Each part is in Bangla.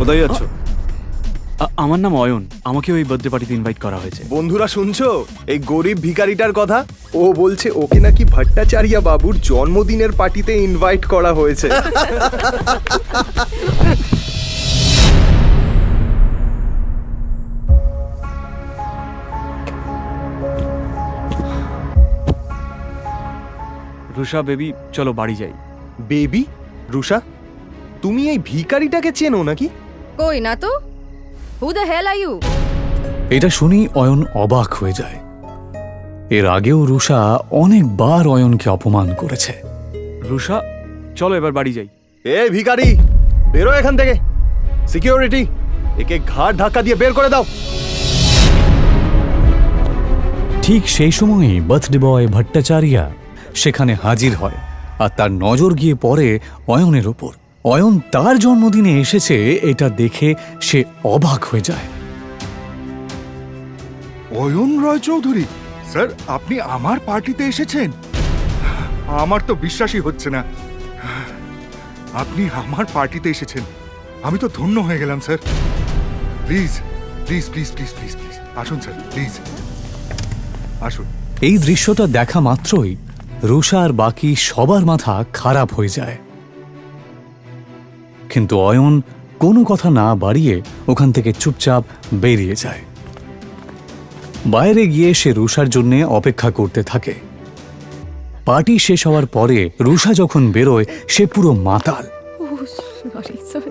কোথায় যাচ্ছ? আমার নাম অয়ন, আমাকে ওই বার্থডে পার্টিতে ইনভাইট করা হয়েছে। বন্ধুরা শুনছো এই গরিব ভিখারিটার কথা? ও বলছে ওকে নাকি ভট্টাচার্য বাবুর জন্মদিনের পার্টিতে ইনভাইট করা হয়েছে। রুষা বেবি, চলো বাড়ি যাই। বেবি? রুষা, তুমি এই ভিখারিটাকে চেনো নাকি? কই না তো। Who the hell are you? এটা শুনি অয়ন অবাক হয়ে যায়। এর আগেও রুষা অনেকবার অয়নকে অপমান করেছে। রুষা, চলো এবার বাড়ি যাই। এ ভিখারি, বেরো এখান থেকে। সিকিউরিটি, একে ঘাড় ধাক্কা দিয়ে বের করে দাও। ঠিক সেই সময়ই বার্থডে বয় ভট্টাচার্য সেখানে হাজির হয়, আর তার নজর গিয়ে পড়ে অয়নের ওপর। অয়ন তার জন্মদিনে এসেছে এটা দেখে সে অবাক হয়ে যায়। অয়ন রয় চৌধুরী স্যার, আপনি আমার পার্টিতে এসেছেন? আমার তো বিশ্বাসই হচ্ছে না। আপনি আমার পার্টিতে এসেছেন, আমি তো ধন্য হয়ে গেলাম sir. Please please please please please please আসুন স্যার, প্লিজ আসুন। এই দৃশ্যটা দেখা মাত্রই রুষা আর বাকি সবার মাথা খারাপ হয়ে যায়, কিন্তু অয়ন কোনো কথা না বাড়িয়ে ওখান থেকে চুপচাপ বেরিয়ে যায়। বাইরে গিয়ে সে রুষার জন্য অপেক্ষা করতে থাকে। পার্টি শেষ হওয়ার পরে রুষা যখন বেরোয় সে পুরো মাতাল। Sorry sorry.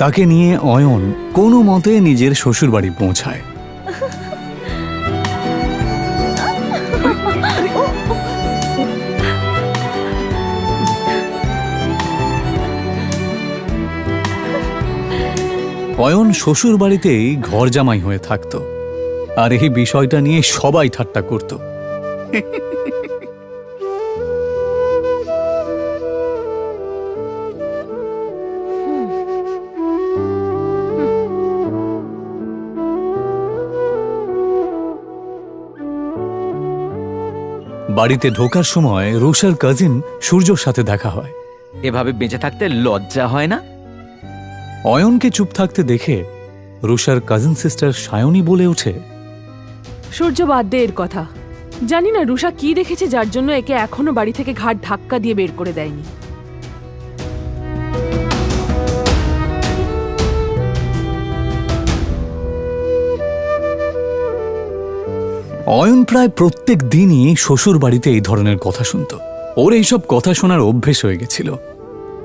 তাকে নিয়ে অয়ন কোনো মতে নিজের শ্বশুরবাড়ি পৌঁছায়। অয়ন শ্বশুর বাড়িতেই ঘর জামাই হয়ে থাকত, আর এই বিষয়টা নিয়ে সবাই ঠাট্টা করত। বাড়িতে ঢোকার সময় রুষার কাজিন সূর্যর সাথে দেখা হয়। এভাবে বেঁচে থাকতে লজ্জা হয় না? অয়নকে চুপ থাকতে দেখে রুষার কাজিন সিস্টার সায়নী বলে ওঠে, সূর্য বাদ দে এর কথা। জানি না রুষা কি দেখেছে যার জন্য একে এখনো বাড়ি থেকে ঘাট ধাক্কা দিয়ে বের করে দেয়নি। অয়ন প্রায় প্রত্যেক দিনই শ্বশুর বাড়িতে এই ধরনের কথা শুনত। ওর এইসব কথা শোনার অভ্যেস হয়ে গেছিল।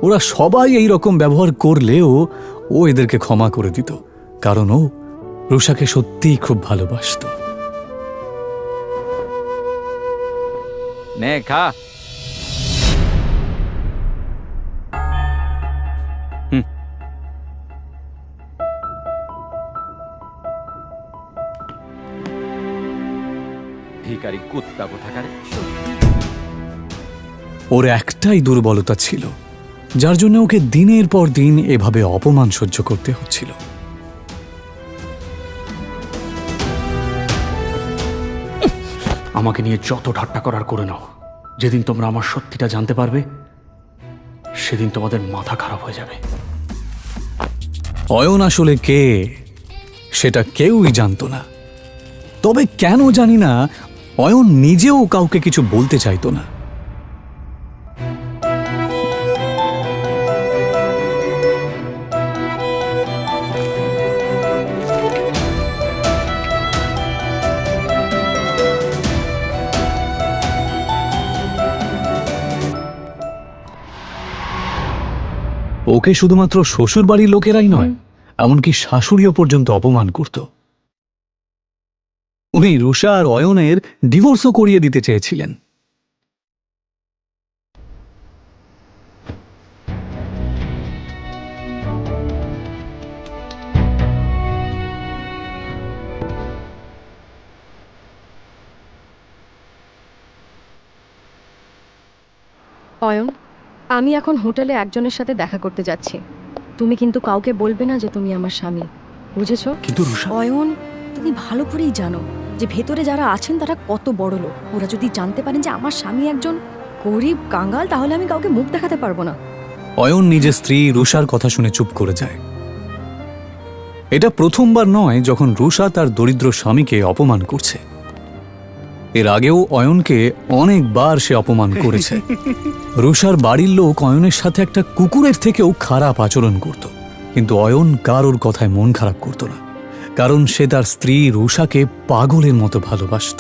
ওরা সবাই এই রকম ব্যবহার করলেও ও এদেরকে ক্ষমা করে দিত, কারণ ও রুষাকে সত্যিই খুব ভালোবাসত। নে খা। ভিখারি কুত্তা কোথাকারে। ওর একটাই দুর্বলতা ছিল, যার জন্য ওকে দিনের পর দিন এভাবে অপমান সহ্য করতে হচ্ছিল। আমাকে নিয়ে যত ঠাট্টা করার করে নাও, যেদিন তোমরা আমার সত্যিটা জানতে পারবে সেদিন তোমাদের মাথা খারাপ হয়ে যাবে। অয়ন আসলে কে সেটা কেউই জানত না। তবে কেন জানি না অয়ন নিজেও কাউকে কিছু বলতে চাইতো না। ওকে শুধুমাত্র শ্বশুর বাড়ির লোকেরাই নয়, এমনকি শাশুড়িও পর্যন্ত অপমান করত। উনি রুষা আর অয়নের ডিভোর্সও করিয়ে দিতে চেয়েছিলেন। অয়ন, আমি এখন হোটেলে একজনের সাথে দেখা করতে যাচ্ছি। তুমি কিন্তু কাউকে বলবে না যে তুমি আমার স্বামী, বুঝেছো? কিন্তু রুষা, অয়ন, তুমি ভালো করেই জানো যে ভেতরে যারা আছেন তারা কত বড় লোক। ওরা যদি জানতে পারেন যে আমার স্বামী একজন গরিব কাঙ্গাল, তাহলে আমি কাউকে মুখ দেখাতে পারবো না। অয়ন নিজের স্ত্রী রুষার কথা শুনে চুপ করে যায়। এটা প্রথমবার নয় যখন রুষা তার দরিদ্র স্বামীকে অপমান করছে। এর আগেও অয়নকে অনেকবার সে অপমান করেছে। রুষার বাড়ির লোক অয়নের সাথে একটা কুকুরের থেকেও খারাপ আচরণ করত, কিন্তু অয়ন কারোর কথায় মন খারাপ করত না, কারণ সে তার স্ত্রী রুষাকে পাগলের মতো ভালোবাসত।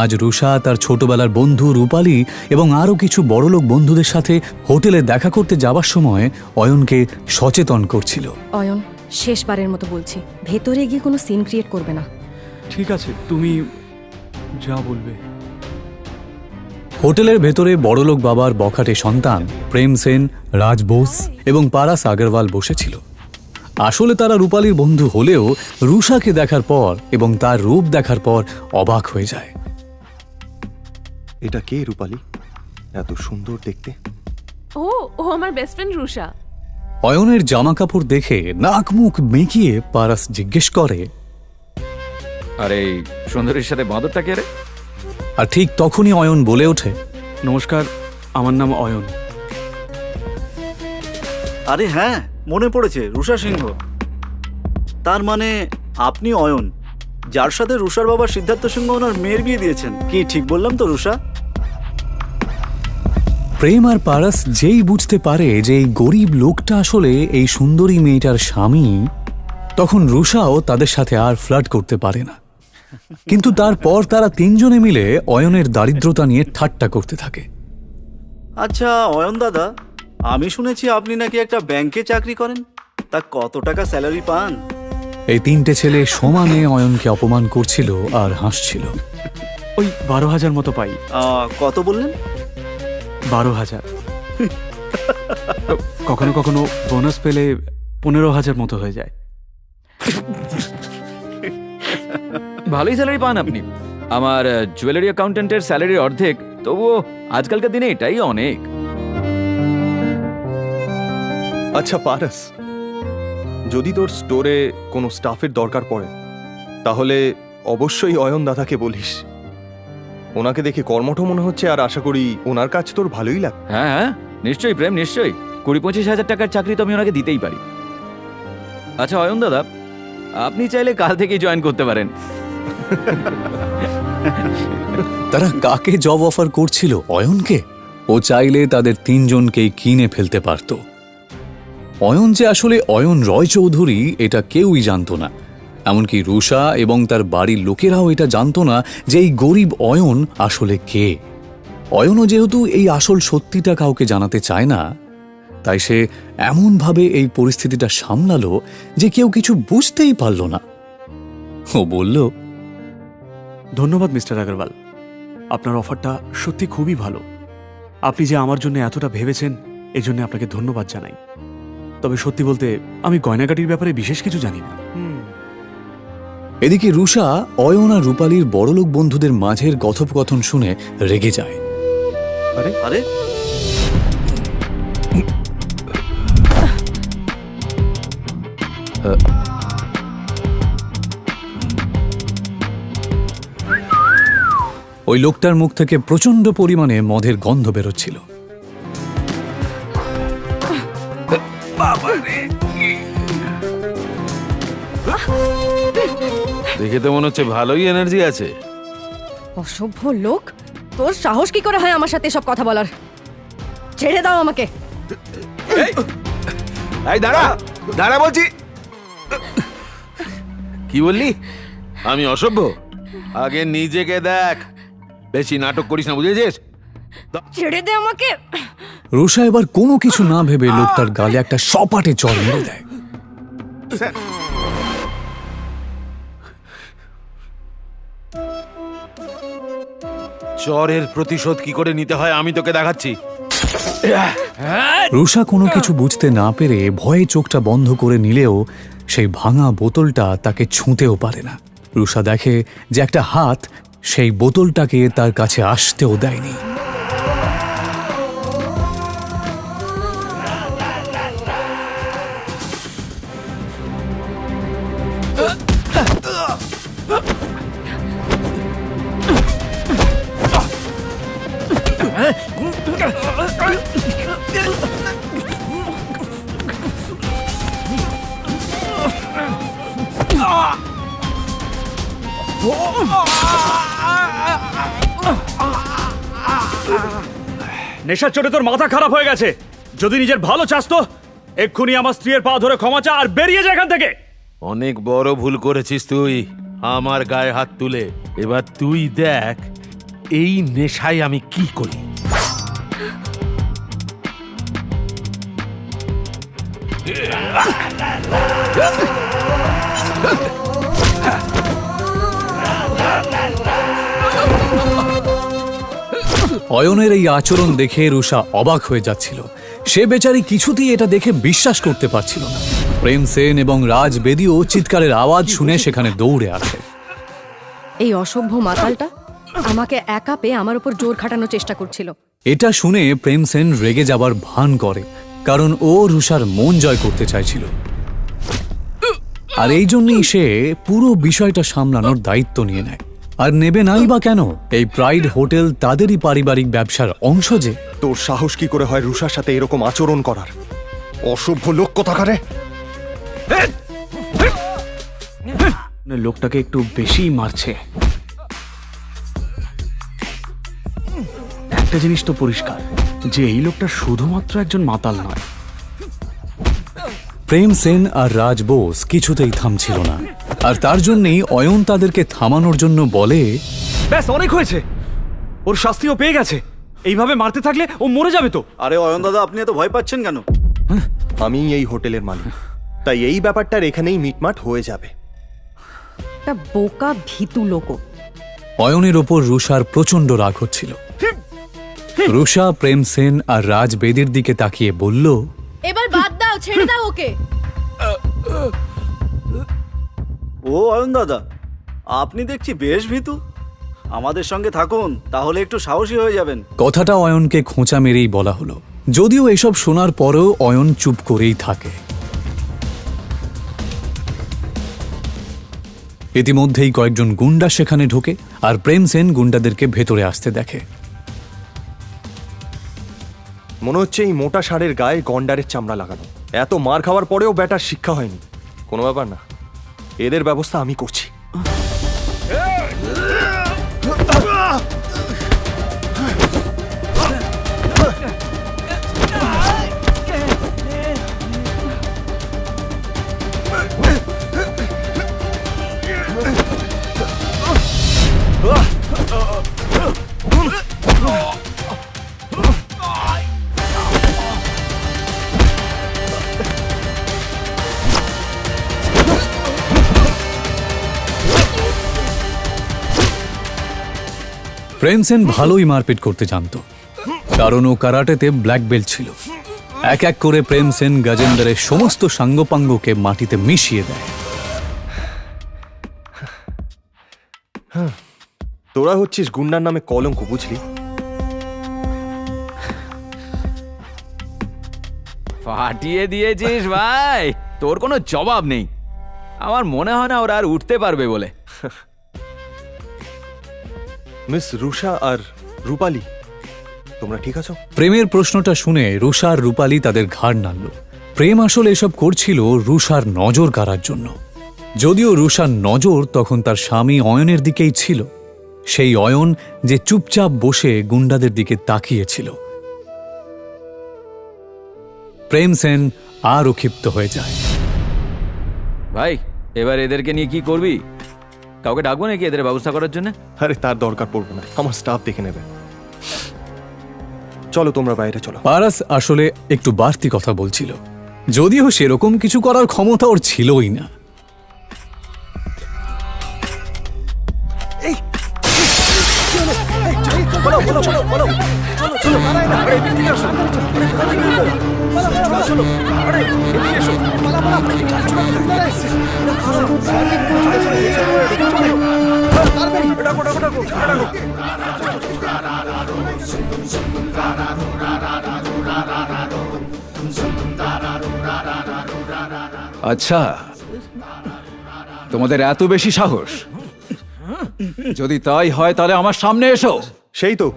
আজ রুষা তার ছোটবেলার বন্ধু রূপালী এবং আরও কিছু বড়লোক বন্ধুদের সাথে হোটেলে দেখা করতে যাবার সময় অয়নকে সচেতন করছিল। অয়ন, শেষবারের মতো বলছি, ভেতরে গিয়ে কোনো সিন ক্রিয়েট করবে না। ঠিক আছে, তুমি যা বলবে। হোটেলের ভেতরে বড়লোক বাবার বখাটে সন্তান প্রেম সেন, রাজ বোস এবং পারাস আগরওয়াল বসেছিল। আসলে তারা রূপালীর বন্ধু হলেও রুষাকে দেখার পর এবং তার রূপ দেখার পর অবাক হয়ে যায়। এটা কে রূপালী? এত সুন্দর দেখতে। ও ও আমার বেস্ট ফ্রেন্ড রুষা। অয়নের জামা কাপড় দেখে নাক মুখ মেকিয়ে পারাস জিজ্ঞেস করে, আরে এই সুন্দরীর সাথে বাঁদরটা কে রে? আর ঠিক তখনই অয়ন বলে ওঠে, নমস্কার, আমার নাম অয়ন। আরে হ্যাঁ, মনে পড়েছে, রুষা সিংহ। তার মানে আপনি অয়ন, যার সাথে রুষার বাবা সিদ্ধার্থ সিংহ ওনার মেয়ের বিয়ে দিয়েছেন। কি ঠিক বললাম তো রুষা? প্রেম আর পারাস যেই বুঝতে পারে যে এই গরিব লোকটা আসলে এই সুন্দরী মেয়েটার স্বামী, তখন রুষাও তাদের সাথে আর ফ্লার্ট করতে পারে না। কিন্তু তারপর তারা তিনজনে মিলে অয়নের দারিদ্রতা নিয়ে ঠাট্টা করতে থাকে। আচ্ছা অয়ন দাদা, আমি শুনেছি আপনি নাকি একটা ব্যাংকে চাকরি করেন, তা কত টাকা স্যালারি পান? এই তিনটে ছেলে সমানে অয়নকে অপমান করছিল আর হাসছিল। ওই 12,000 মতো পাই। কত বললেন? 12,000। কখনো কখনো বোনাস পেলে 15,000 মতো হয়ে যায়। ভালোই স্যালারি পান আপনি। আমার জুয়েলারি অ্যাকাউন্টেন্টের স্যালারির অর্ধেক, তবুও আজকালকার দিনে এটাই অনেক। আচ্ছা পারাস, যদি তোর স্টোরে কোনো স্টাফের দরকার পড়ে তাহলে অবশ্যই অয়ন দাদাকে বলিস। ওনাকে দেখে কর্মঠ মনে হচ্ছে, আর আশা করি ওনার কাজ তোর ভালোই লাগবে। হ্যাঁ হ্যাঁ, নিশ্চয়ই প্রেম, নিশ্চয়ই। 20-25 হাজার টাকার চাকরি তো আমি ওনাকে দিতেই পারি। আচ্ছা অয়ন দাদা, আপনি চাইলে কাল থেকেই জয়েন করতে পারেন। তারা কাকে জব অফার করছিল? অয়নকে। ও চাইলে তাদের তিনজনকেই কিনে ফেলতে পারত। অয়ন যে আসলে অয়ন রয় চৌধুরী এটা কেউই জানত না, এমনকি রুষা এবং তার বাড়ির লোকেরাও এটা জানত না যে এই গরিব অয়ন আসলে কে। অয়নও যেহেতু এই আসল সত্যিটা কাউকে জানাতে চায় না, তাই সে এমনভাবে এই পরিস্থিতিটা সামলালো যে কেউ কিছু বুঝতেই পারল না। ও বলল, ধন্যবাদ মিস্টার আগরওয়াল, আপনার অফারটা সত্যি খুবই ভালো। আপনি যে আমার জন্য এতটা ভেবেছেন, এই জন্য আপনাকে ধন্যবাদ জানাই। তবে সত্যি বলতে আমি গয়নাগাটির ব্যাপারে বিশেষ কিছু জানি না। এদিকে রুষা অয়ন আর রূপালীর বড়লোক বন্ধুদের মাঝের কথোপকথন শুনে রেগে যায়। আরে আরে ওই লোকটার মুখ থেকে প্রচন্ড পরিমাণে মদের গন্ধ বেরোচ্ছিল। দেখে তো মনে হচ্ছে ভালোই এনার্জি আছে। অসভ্য লোক, তোর সাহস কি করে হয় আমার সাথে সব কথা বলার? ছেড়ে দাও আমাকে। এই দাঁড়া দাঁড়া বলছি। কি বললি? আমি অসভ্য? আগে নিজেকে দেখ, বেশি নাটক করিস না, বুঝেছিস? ছেড়ে দে আমাকে। রুষা এবার কোনো কিছু না ভেবে লোকটার গালে একটা সপাটে চড় মেরে দেয়। স্যার চরের প্রতিশোধ কি করে নিতে হয় আমি তোকে দেখাচ্ছি। রুষা কোনো কিছু বুঝতে না পেরে ভয়ে চোখটা বন্ধ করে নিলেও সেই ভাঙা বোতলটা তাকে ছুঁতেও পারে না। রুষা দেখে যে একটা হাত সেই বোতলটাকে তার কাছে আসতেও দেয়নি। নেশার চোটে তোর মাথা খারাপ হয়ে গেছে। যদি নিজের ভালো চাস তো এক্ষুনি আমার স্ত্রীর পা ধরে ক্ষমা চা আর বেরিয়ে যা এখান থেকে। অনেক বড় ভুল করেছিস তুই আমার গায়ে হাত তুলে। এবার তুই দেখ এই নেশায় আমি কি করি। অয়নের এই আচরণ দেখে রুষা অবাক হয়ে যাচ্ছিল। সে বেচারি কিছুতেই এটা দেখে বিশ্বাস করতে পারছিল না। প্রেম সেন এবং রাজ বেদিও চিৎকারের আওয়াজ শুনে সেখানে দৌড়ে আসে। এই অসভ্য মাতালটা আমাকে একা পেয়ে আমার উপর জোর খাটানোর চেষ্টা করছিল। এটা শুনে প্রেম সেন রেগে যাবার ভান করে, কারণ ও রুষার মন জয় করতে চাইছিল। আর এই জন্যই সে পুরো বিষয়টা সামলানোর দায়িত্ব নিয়ে নেয়। আর নেবে নাই বা কেন? এই প্রাইড হোটেল তাদেরই পারিবারিক ব্যবসার অংশ যে। তোর সাহস কি করে হয় রুষার সাথে এরকম আচরণ করার? অসভ্য লোক কোথাকারে। লোকটাকে একটু বেশি মারছে। একটা জিনিস তো পরিষ্কার যে এই লোকটা শুধুমাত্র একজন মাতাল নয়। প্রেম সেন আর রাজ বোস কিছুতেই থামছিল না, আর তার জন্যই অয়ন তাদেরকে থামানোর জন্য বলে, ব্যাস অনেক হয়েছে, ওর শাস্তিও পেয়ে গেছে। এইভাবে মারতে থাকলে ও মরে যাবে তো। আরে অয়ন দাদা, আপনি এত ভয় পাচ্ছেন কেন? আমি এই হোটেলের মালিক, তাই এই ব্যাপারটার এখানেই মিটমাট হয়ে যাবে। একটা বোকা ভীতু লোক। অয়নের ওপর রুষার প্রচন্ড রাগ হচ্ছিল। রুষা প্রেম সেন আর রাজ বেদির দিকে তাকিয়ে বলল, এবার বাদ দাও, ছেড়ে দাও ওকে। ও অয়ন দাদা, আপনি দেখছি বেশ ভীতু। আমাদের সঙ্গে থাকুন, তাহলে একটু সাহসী হয়ে যাবেন। কথাটা অয়নকে খোঁচা মেরেই বলা হলো, যদিও এসব শোনার পরেও অয়ন চুপ করেই থাকে। ইতিমধ্যেই কয়েকজন গুন্ডা সেখানে ঢোকে, আর প্রেম সেন গুন্ডাদেরকে ভেতরে আসতে দেখে। মনে হচ্ছে এই মোটা ষাঁড়ের গায়ে গন্ডারের চামড়া লাগানো। এত মার খাওয়ার পরেও ব্যাটার শিক্ষা হয়নি। কোনো ব্যাপার না, এদের ব্যবস্থা আমি করছি। প্রেম সেন ভালোই মারপিট করতে জানত, কারণ ও কারাটেতে ব্ল্যাক বেল্ট ছিল। এক এক করে প্রেম সেন গজেন্দ্রের সমস্ত সাঙ্গপাঙ্গকে মাটিতে মিশিয়ে দেয়। তোরা হচ্ছিস গুন্ডার নামে কলঙ্ক, বুঝলি? ফাটিয়ে দিয়েছিস ভাই, তোর কোনো জবাব নেই। আমার মনে হয় না ওরা আর উঠতে পারবে বলে। মিস রুষা আর রূপালী, তোমরা ঠিক আছো? প্রেমের প্রশ্নটা শুনে রুষা আর রূপালী তাদের ঘাড় নাড়ল। প্রেম আসলে এসব করছিল রুষার নজর কাড়ার জন্য। যদিও রুষার নজর তখন তার স্বামী অয়নের দিকেই ছিল, সেই অয়ন যে চুপচাপ বসে গুন্ডাদের দিকে তাকিয়েছিল। প্রেম সেন আরও ক্ষিপ্ত হয়ে যায়। ভাই, এবার এদেরকে নিয়ে কি করবি? কাউকে ডাকবো নাকি এদের ব্যবস্থা করার জন্য? আরে তার দরকার পড়বে না, আমার স্টাফ দেখে নেবে। চলো তোমরা বাইরে চলো। পারাস আসলে একটু বাড়তি কথা বলছিল, যদিও সেরকম কিছু করার ক্ষমতা ওর ছিলই না। আচ্ছা, তোমাদের এত বেশি সাহস? যদি তাই হয় তাহলে আমার সামনে এসো। সেই তো,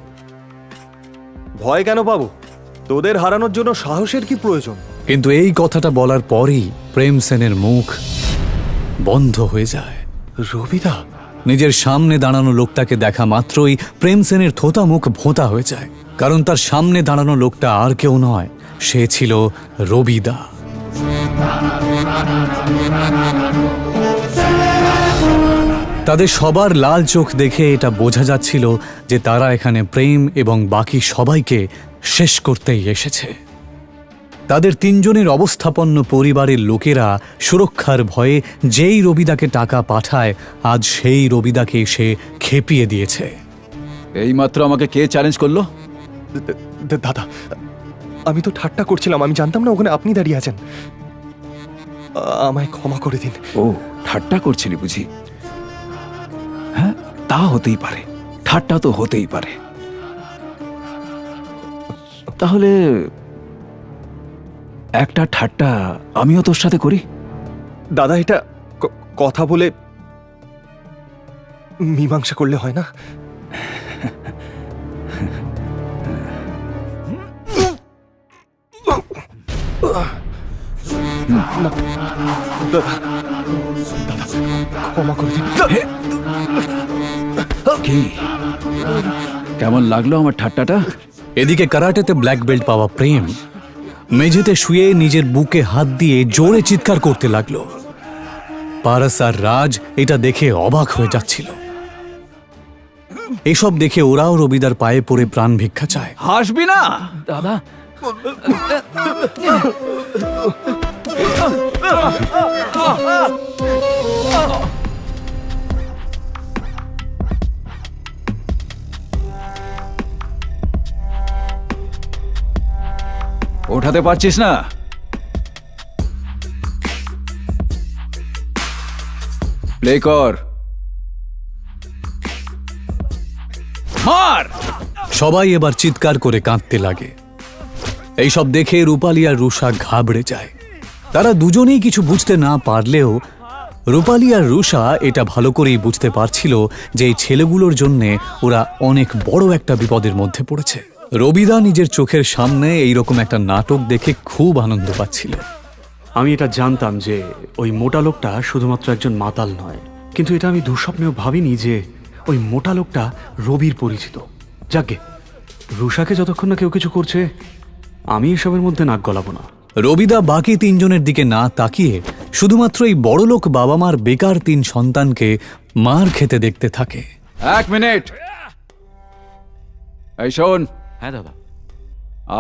ভয় কেন পাবো? তোদের হারানোর জন্য সাহসের কি প্রয়োজন? কিন্তু এই কথাটা বলার পরই প্রেম সেনের মুখ বন্ধ হয়ে যায়। রবিদা, নিজের সামনে দাঁড়ানো লোকটাকে দেখা মাত্রই প্রেম সেনের থোতা মুখ ভোঁতা হয়ে যায়, কারণ তার সামনে দাঁড়ানো লোকটা আর কেউ নয়, সে ছিল রবিদা। তাদের সবার লাল চোখ দেখে এটা বোঝা যাচ্ছিল যে তারা এখানে প্রেম এবং বাকি সবাইকে শেষ করতেই এসেছে। তাদের তিনজনের অবস্থাপন্ন পরিবারের লোকেরা সুরক্ষার ভয়ে যেই রবিদাকে টাকা পাঠায়, আজ সেই রবিদাকে সে খেপিয়ে দিয়েছে। এইমাত্র আমাকে কে চ্যালেঞ্জ করলো? দাদা, আমি তো ঠাট্টা করছিলাম, আমি জানতাম না ওখানে আপনি দাঁড়িয়ে আছেন। আমায় ক্ষমা করে দিন। ও, ঠাট্টা করছিলি বুঝি? হ্যাঁ, তা হতেই পারে, ঠাট্টা তো হতেই পারে। তাহলে একটা ঠাট্টা আমিও তোর সাথে করি। দাদা, এটা কথা বলে মীমাংসা করলে হয় না? দাদা, দাদা, ক্ষমা করে দিন। কি কেমন লাগলো আমার ঠাট্টাটা? এদিকে কারাটেতে ব্ল্যাক বেল্ট পাওয়া প্রেম মেঝেতে শুয়ে নিজের বুকে হাত দিয়ে জোরে চিৎকার করতে লাগলো। পারস আর রাজ এটা দেখে অবাক হয়ে যাচ্ছিল। এসব দেখে ওরাও রবিদার পায়ে পড়ে প্রাণ ভিক্ষা চায়। হাসবি না দাদা, ওঠাতে পারছিস না? প্লে কর, মার। সবাই এবার চিৎকার করে কাঁদতে লাগে। এইসব দেখে রূপালী আর রুষা ঘাবড়ে যায়। তারা দুজনেই কিছু বুঝতে না পারলেও রূপালী আর রুষা এটা ভালো করেই বুঝতে পারছিল যে এই ছেলেগুলোর জন্যে ওরা অনেক বড় একটা বিপদের মধ্যে পড়েছে। রবিদা নিজের চোখের সামনে এইরকম একটা নাটক দেখে খুব আনন্দ পাচ্ছিল। আমি এটা জানতাম যে ওই মোটা লোকটা শুধুমাত্র একজন মাতাল নয়, কিন্তু এটা আমি দুঃস্বপ্নেও ভাবিনি যে ওই মোটা লোকটা রবির পরিচিত। যাকে রুষাকে যতক্ষণ না কেউ কিছু করছে, আমি এসবের মধ্যে নাক গলাবো না। রবিদা বাকি তিনজনের দিকে না তাকিয়ে শুধুমাত্র এই বড়লোক বাবা মার বেকার তিন সন্তানকে মার খেতে দেখতে থাকে। এক মিনিট, এই শোন। হ্যাঁ দাদা।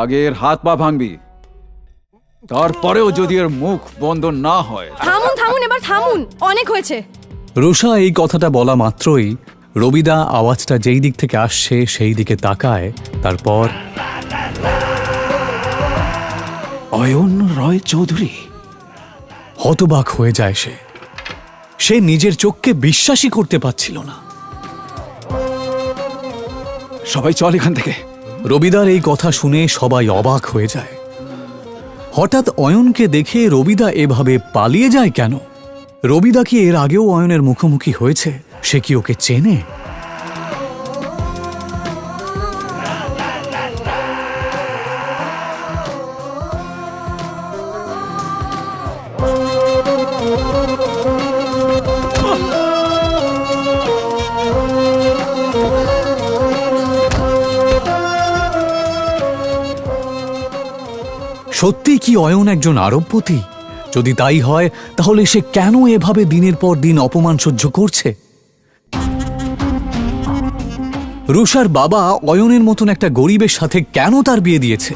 আগের হাত পা ভাঙবি, তারপরেও যদি এর মুখ বন্ধ না হয়। থামুন থামুন, এবার থামুন, অনেক হয়েছে। রুষা এই কথাটা বলা মাত্রই রবিদা আওয়াজটা যেই দিক থেকে আসছে সেই দিকে তাকায়। তারপর অয়ন রয় চৌধুরী। হতবাক হয়ে যায় সে নিজের চোখকে বিশ্বাসই করতে পারছিল না। সবাই চল এখান থেকে। রবিদার এই কথা শুনে সবাই অবাক হয়ে যায়। হঠাৎ অয়নকে দেখে রবিদা এভাবে পালিয়ে যায় কেন? রবিদা কি এর আগেও অয়নের মুখোমুখি হয়েছে? সে কি ওকে চেনে? সত্যি কি অয়ন একজন আরবপতি? যদি তাই হয় তাহলে সে কেন এভাবে দিনের পর দিন অপমান সহ্য করছে? রুষার বাবা অয়নের মতন একটা গরিবের সাথে কেন তার বিয়ে দিয়েছে?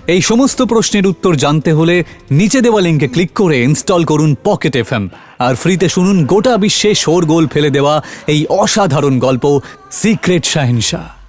এই সমস্ত প্রশ্নের উত্তর জানতে হলে নিচে দেওয়া লিঙ্কে ক্লিক করে ইনস্টল করুন পকেট এফএম আর ফ্রিতে শুনুন গোটা বিশ্বে শোরগোল ফেলে দেওয়া এই অসাধারণ গল্প সিক্রেট শাহিনশাহ।